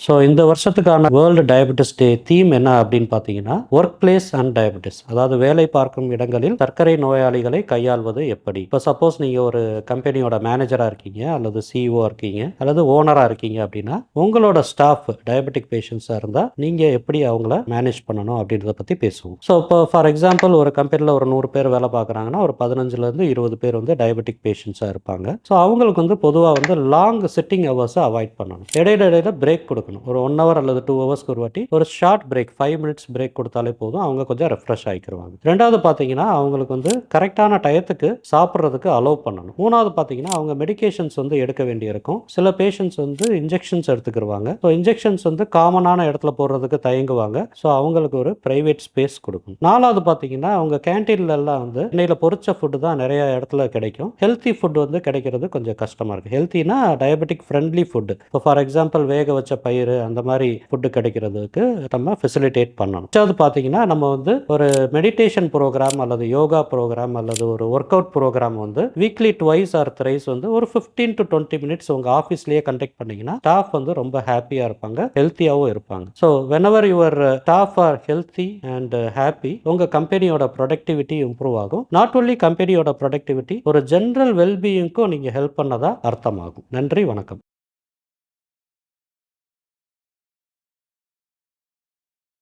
So இந்த வருஷத்துக்கான world diabetes டே theme என்ன அப்படின்னு பார்த்தீங்கன்னா, ஒர்க் பிளேஸ் அண்ட் டயபெட்டிஸ். அதாவது வேலை பார்க்கும் இடங்களில் சர்க்கரை நோயாளிகளை கையாள்வது எப்படி? இப்போ சப்போஸ் நீங்கள் ஒரு கம்பெனியோட மேனேஜராக இருக்கீங்க, அல்லது சிஇஓ இருக்கீங்க, அல்லது ஓனராக இருக்கீங்க அப்படின்னா, உங்களோட ஸ்டாஃப் டயபெட்டிக் பேஷண்ட்ஸாக இருந்தால் நீங்கள் எப்படி அவங்கள மேனேஜ் பண்ணணும் அப்படின்றத பற்றி பேசுவோம். ஸோ இப்போ ஃபார் எக்ஸாம்பிள் ஒரு கம்பெனியில் ஒரு 100 பேர் வேலை பார்க்குறாங்கன்னா, ஒரு 15லேருந்து 20 பேர் வந்து டயபெட்டிக் பேஷண்ட்ஸாக இருப்பாங்க. ஸோ அவங்களுக்கு வந்து பொதுவாக வந்து லாங் சிட்டிங் ஹவர்ஸை அவாய்ட் பண்ணணும். இடையில இடையில பிரேக் கொடுக்கணும். ஒரு 1 ஹவர் அல்லது 2 ஹவர்ஸ்க்கு ஒரு வாட்டி ஒரு ஷார்ட் பிரேக் 5 மினிட்ஸ் பிரேக் கொடுத்தாலே போதும். அவங்க கொஞ்சம் ரெஃப்ரெஷ் ஆகிக்கிருவாங்க. 2வது பார்த்தீங்கன்னா, அவங்களுக்கு வந்து கரெக்டான டயத்துக்கு சாப்பிட்றதுக்கு அலோவ் பண்ணணும். 3வது பார்த்தீங்கன்னா, அவங்க மெடிகேஷன்ஸ் வந்து எடுக்க வேண்டியிருக்கும். சில பேஷண்ட்ஸ் வந்து இன்ஜெக்ஷன்ஸ் எடுத்துக்கிருவாங்க. ஸோ இன்ஜெக்ஷன்ஸ் வந்து காமனான இடத்துல போடுறதுக்கு தயங்குவாங்க. ஸோ அவங்களுக்கு ஒரு பிரைவேட் ஸ்பேஸ் கொடுக்கணும். 4வது பார்த்தீங்கன்னா, அவங்க கேன்டீன்லலாம் வந்து எண்ணெயில் பொரிச்ச ஃபுட்டு தான் நிறைய இடத்துல கிடைக்கும். ஹெல்த்தி ஃபுட் வந்து கிடைக்கிறது கொஞ்சம் கஷ்டமாக இருக்குது. ஹெல்த்தினா டயபெட்டிக் ஃப்ரெண்ட்லி ஃபுட்டு. இப்போ ஃபார் எக்ஸாம்பிள் வேக வச்ச பயிர் அந்த மாதிரி ஃபுட்டு கிடைக்கிறதுக்கு நம்ம ஃபெசிலிட்டேட் பண்ணணும். 5வது பார்த்தீங்கன்னா, நம்ம வந்து ஒரு மெடிடேஷன் ப்ரோக்ராம் அல்லது யோகா ப்ரோக்ராம் அல்லது ஒரு ஒர்க் அவுட் ப்ரோக்ராம் வந்து வீக்லி ட்வைஸ் ஆர் த்ரைஸ் வந்து ஒரு 15 to 20 மினிட்ஸ் உங்கள் ஆஃபீஸ்லேயே கண்டக்ட் பண்ணிங்கன்னா ஸ்டாஃப் வந்து ரொம்ப ஹாப்பியாக இருப்பாங்க, ஹெல்த்தியாகவும் இருப்பாங்க. So whenever your staff R healthy and happy, உங்கள் கம்பெனியோட ப்ரொடக்டிவிட்டி இம்ப்ரூவ் ஆகும். நாட் ஒன்லி கம்பெனியோட ப்ரொடக்டிவிட்டி, ஒரு ஜென்ரல் வெல்பீயிங்க்கும் நீங்கள் ஹெல்ப் பண்ணதா அர்த்தமாகும். நன்றி, வணக்கம்.